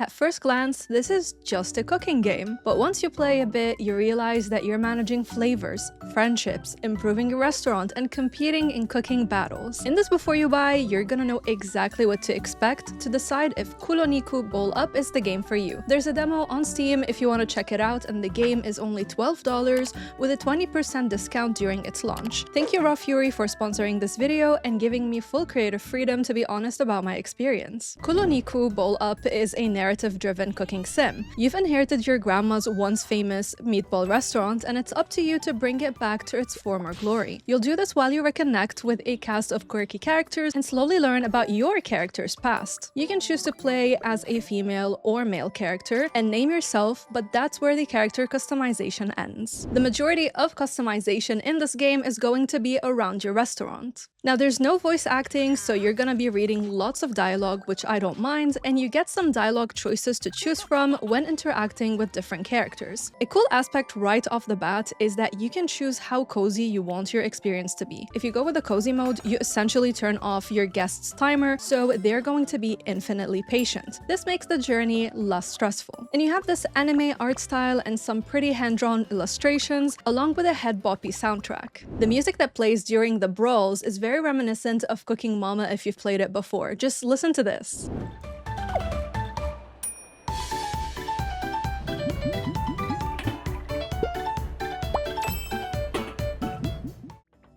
At first glance, this is just a cooking game, but once you play a bit, you realize that you're managing flavors, friendships, improving your restaurant, and competing in cooking battles. In this Before You Buy, you're gonna know exactly what to expect to decide if KuloNiku Bowl Up is the game for you. There's a demo on Steam if you want to check it out, and the game is only $12 with a 20% discount during its launch. Thank you Raw Fury for sponsoring this video and giving me full creative freedom to be honest about my experience. KuloNiku Bowl Up is a narrative-driven cooking sim. You've inherited your grandma's once famous meatball restaurant, and it's up to you to bring it back to its former glory. You'll do this while you reconnect with a cast of quirky characters and slowly learn about your character's past. You can choose to play as a female or male character and name yourself, but that's where the character customization ends. The majority of customization in this game is going to be around your restaurant. Now, there's no voice acting, so you're gonna be reading lots of dialogue, which I don't mind, and you get some dialogue choices to choose from when interacting with different characters. A cool aspect right off the bat is that you can choose how cozy you want your experience to be. If you go with the cozy mode, you essentially turn off your guest's timer, so they're going to be infinitely patient. This makes the journey less stressful. And you have this anime art style and some pretty hand-drawn illustrations, along with a head-boppy soundtrack. The music that plays during the brawls is very reminiscent of Cooking Mama if you've played it before. Just listen to this.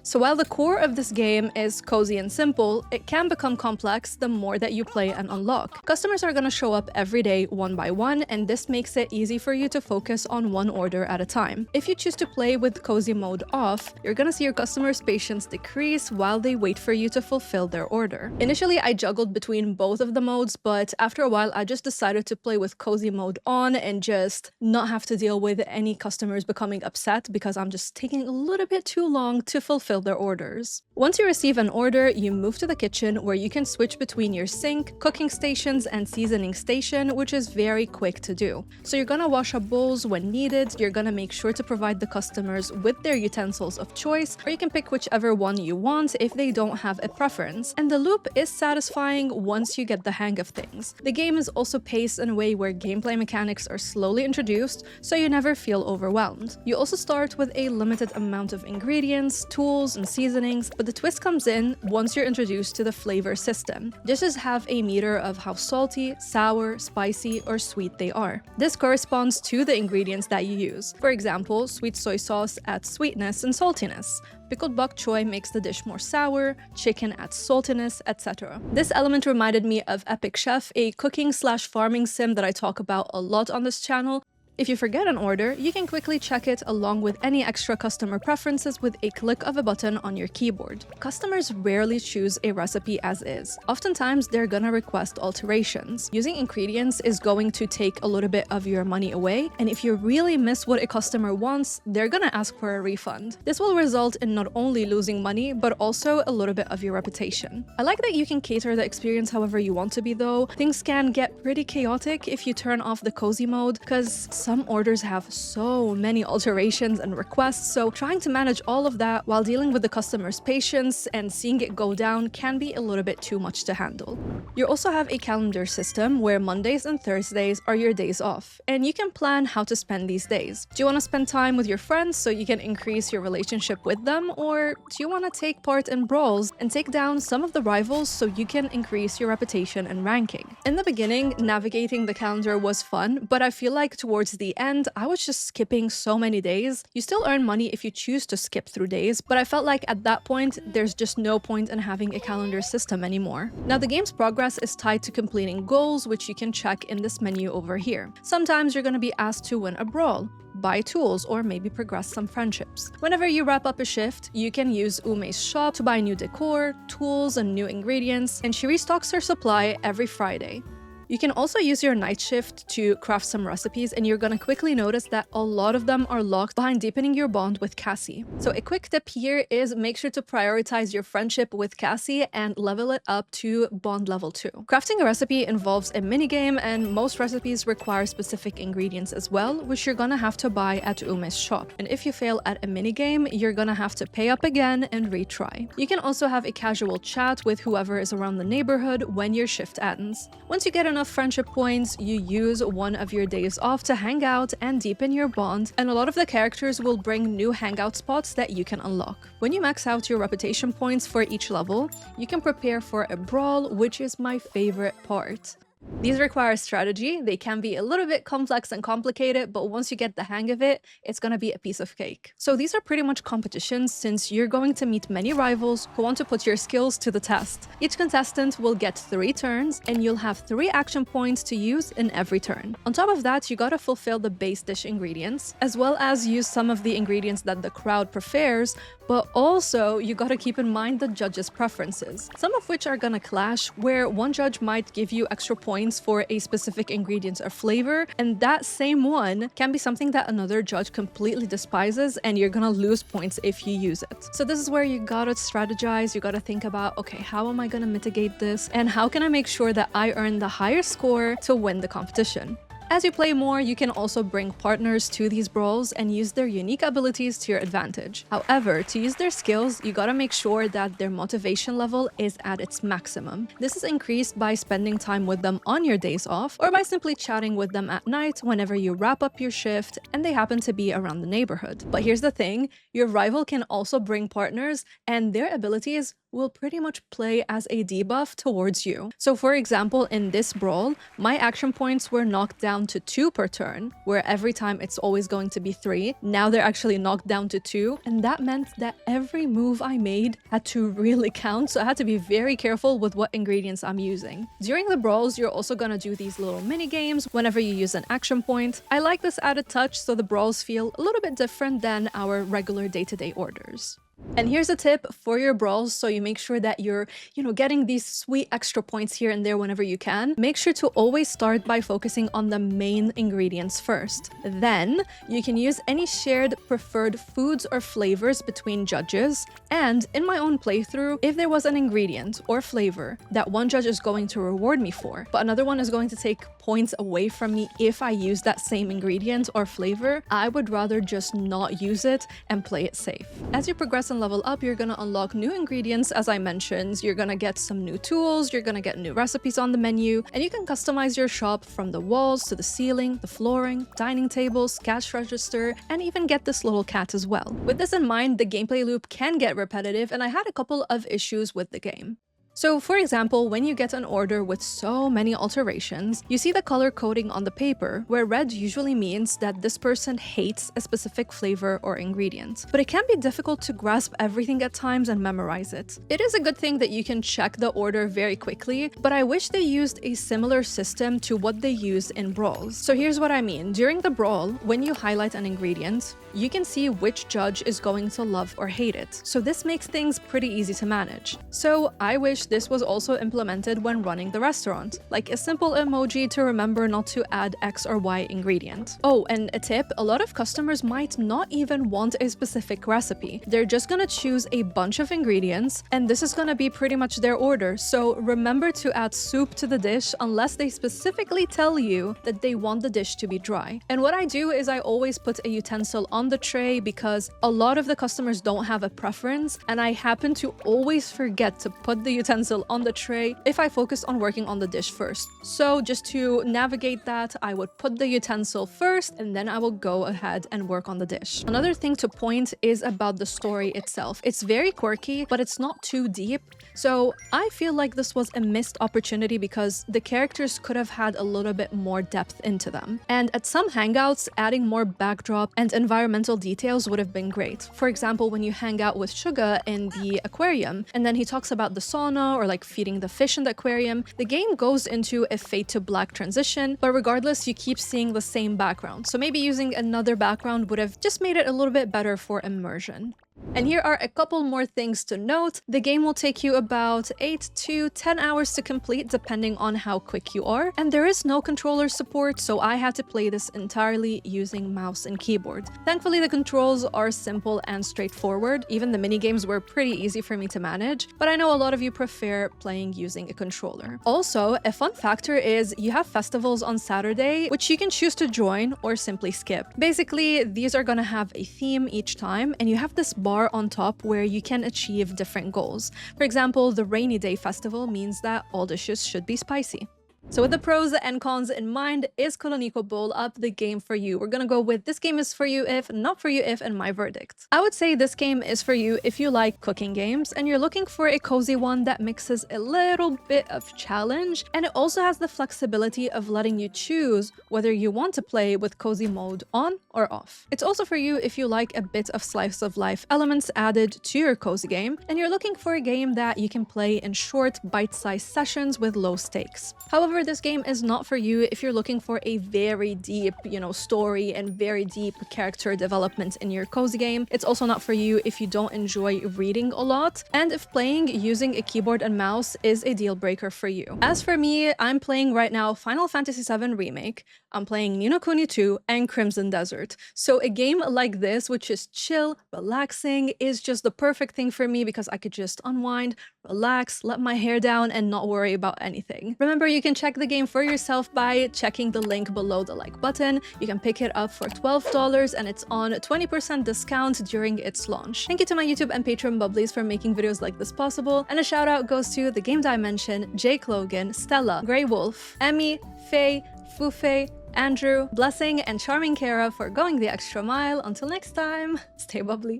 So while the core of this game is cozy and simple, it can become complex the more that you play and unlock. Customers are gonna show up every day one by one, and this makes it easy for you to focus on one order at a time. If you choose to play with cozy mode off, you're gonna see your customers' patience decrease while they wait for you to fulfill their order. Initially, I juggled between both of the modes, but after a while, I just decided to play with cozy mode on and just not have to deal with any customers becoming upset because I'm just taking a little bit too long to fulfill their orders. Once you receive an order, you move to the kitchen where you can switch between your sink, cooking stations, and seasoning station, which is very quick to do. So you're gonna wash up bowls when needed, you're gonna make sure to provide the customers with their utensils of choice, or you can pick whichever one you want if they don't have a preference. And the loop is satisfying once you get the hang of things. The game is also paced in a way where gameplay mechanics are slowly introduced, so you never feel overwhelmed. You also start with a limited amount of ingredients, tools, and seasonings, but the twist comes in once you're introduced to the flavor system. Dishes have a meter of how salty, sour, spicy, or sweet they are. This corresponds to the ingredients that you use. For example, sweet soy sauce adds sweetness and saltiness. Pickled bok choy makes the dish more sour, chicken adds saltiness, etc. This element reminded me of Epic Chef, a cooking/farming sim that I talk about a lot on this channel. If you forget an order, you can quickly check it along with any extra customer preferences with a click of a button on your keyboard. Customers rarely choose a recipe as is. Oftentimes, they're gonna request alterations. Using ingredients is going to take a little bit of your money away, and if you really miss what a customer wants, they're gonna ask for a refund. This will result in not only losing money, but also a little bit of your reputation. I like that you can cater the experience however you want to be though. Things can get pretty chaotic if you turn off the cozy mode, because some orders have so many alterations and requests, so trying to manage all of that while dealing with the customer's patience and seeing it go down can be a little bit too much to handle. You also have a calendar system where Mondays and Thursdays are your days off, and you can plan how to spend these days. Do you want to spend time with your friends so you can increase your relationship with them, or do you want to take part in brawls and take down some of the rivals so you can increase your reputation and ranking? In the beginning, navigating the calendar was fun, but I feel like towards the end, I was just skipping so many days. You still earn money if you choose to skip through days, but I felt like at that point, there's just no point in having a calendar system anymore. Now, the game's progress is tied to completing goals, which you can check in this menu over here. Sometimes you're going to be asked to win a brawl, buy tools, or maybe progress some friendships. Whenever you wrap up a shift, you can use Ume's shop to buy new decor, tools, and new ingredients, and she restocks her supply every Friday. You can also use your night shift to craft some recipes, and you're gonna quickly notice that a lot of them are locked behind deepening your bond with Cassie. So a quick tip here is make sure to prioritize your friendship with Cassie and level it up to bond level 2. Crafting a recipe involves a minigame, and most recipes require specific ingredients as well, which you're gonna have to buy at Ume's shop. And if you fail at a minigame, you're gonna have to pay up again and retry. You can also have a casual chat with whoever is around the neighborhood when your shift ends. Once you get enough enough friendship points, you use one of your days off to hang out and deepen your bond, and a lot of the characters will bring new hangout spots that you can unlock. When you max out your reputation points for each level, you can prepare for a brawl, which is my favorite part. These require strategy. They can be a little bit complex and complicated, but once you get the hang of it, it's gonna be a piece of cake. So these are pretty much competitions, since you're going to meet many rivals who want to put your skills to the test. Each contestant will get 3 turns, and you'll have 3 action points to use in every turn. On top of that, you gotta fulfill the base dish ingredients, as well as use some of the ingredients that the crowd prefers, but also you gotta keep in mind the judges' preferences, some of which are gonna clash, where one judge might give you extra points for a specific ingredient or flavor, and that same one can be something that another judge completely despises, and you're gonna lose points if you use it. So this is where you gotta strategize, you gotta think about, okay, how am I gonna mitigate this, and how can I make sure that I earn the higher score to win the competition? As you play more, you can also bring partners to these brawls and use their unique abilities to your advantage. However, to use their skills, you gotta make sure that their motivation level is at its maximum. This is increased by spending time with them on your days off, or by simply chatting with them at night whenever you wrap up your shift and they happen to be around the neighborhood. But here's the thing, your rival can also bring partners, and their abilities will pretty much play as a debuff towards you. So for example, in this brawl, my action points were knocked down to 2 per turn, where every time it's always going to be 3. Now they're actually knocked down to 2, and that meant that every move I made had to really count, so I had to be very careful with what ingredients I'm using. During the brawls, you're also gonna do these little mini games whenever you use an action point. I like this added touch so the brawls feel a little bit different than our regular day-to-day orders. And here's a tip for your brawls, so you make sure that you're, getting these sweet extra points here and there whenever you can. Make sure to always start by focusing on the main ingredients first. Then you can use any shared preferred foods or flavors between judges. And in my own playthrough, if there was an ingredient or flavor that one judge is going to reward me for, but another one is going to take points away from me if I use that same ingredient or flavor, I would rather just not use it and play it safe. As you progress and level up, you're gonna unlock new ingredients, as I mentioned. You're gonna get some new tools, you're gonna get new recipes on the menu, and you can customize your shop from the walls to the ceiling, the flooring, dining tables, cash register, and even get this little cat as well. With this in mind, the gameplay loop can get repetitive, and I had a couple of issues with the game. So for example, when you get an order with so many alterations, you see the color coding on the paper, where red usually means that this person hates a specific flavor or ingredient. But it can be difficult to grasp everything at times and memorize it. It is a good thing that you can check the order very quickly, but I wish they used a similar system to what they use in brawls. So here's what I mean. During the brawl, when you highlight an ingredient, you can see which judge is going to love or hate it. So this makes things pretty easy to manage. So I wish this was also implemented when running the restaurant, like a simple emoji to remember not to add X or Y ingredient. Oh, and a tip, a lot of customers might not even want a specific recipe. They're just gonna choose a bunch of ingredients, and this is gonna be pretty much their order. So remember to add soup to the dish unless they specifically tell you that they want the dish to be dry. And what I do is I always put a utensil on the tray, because a lot of the customers don't have a preference, and I happen to always forget to put the utensil on the tray if I focus on working on the dish first. So just to navigate that, I would put the utensil first, and then I will go ahead and work on the dish. Another thing to point is about the story itself. It's very quirky, but it's not too deep. So I feel like this was a missed opportunity, because the characters could have had a little bit more depth into them. And at some hangouts, adding more backdrop and environmental details would have been great. For example, when you hang out with Suga in the aquarium, and then he talks about the sauna or like feeding the fish in the aquarium, the game goes into a fade to black transition, but regardless, you keep seeing the same background. So maybe using another background would have just made it a little bit better for immersion. And here are a couple more things to note. The game will take you about 8 to 10 hours to complete, depending on how quick you are. And there is no controller support, so I had to play this entirely using mouse and keyboard. Thankfully, the controls are simple and straightforward. Even the minigames were pretty easy for me to manage, but I know a lot of you prefer playing using a controller. Also, a fun factor is you have festivals on Saturday, which you can choose to join or simply skip. Basically, these are gonna have a theme each time, and you have this bar on top where you can achieve different goals. For example, the Rainy Day Festival means that all dishes should be spicy. So with the pros and cons in mind, is KuloNiku Bowl Up the game for you? We're gonna go with this game is for you if, not for you if, and my verdict. I would say this game is for you if you like cooking games and you're looking for a cozy one that mixes a little bit of challenge, and it also has the flexibility of letting you choose whether you want to play with cozy mode on or off. It's also for you if you like a bit of slice of life elements added to your cozy game and you're looking for a game that you can play in short, bite-sized sessions with low stakes. However, this game is not for you if you're looking for a very deep, story and very deep character development in your cozy game. It's also not for you if you don't enjoy reading a lot, and if playing using a keyboard and mouse is a deal breaker for you. As for me, I'm playing right now Final Fantasy VII Remake, I'm playing Ni no Kuni 2 and Crimson Desert. So a game like this, which is chill, relaxing, is just the perfect thing for me because I could just unwind, relax, let my hair down, and not worry about anything. Remember, you can check the game for yourself by checking the link below the like button. You can pick it up for $12 and it's on 20% discount during its launch. Thank you to my YouTube and Patreon bubblies for making videos like this possible, and a shout out goes to The Game Dimension, Jake Logan, Stella, Grey Wolf, Emmy, Faye, Fufe, Andrew, Blessing, and Charming Kara for going the extra mile. Until next time, stay bubbly.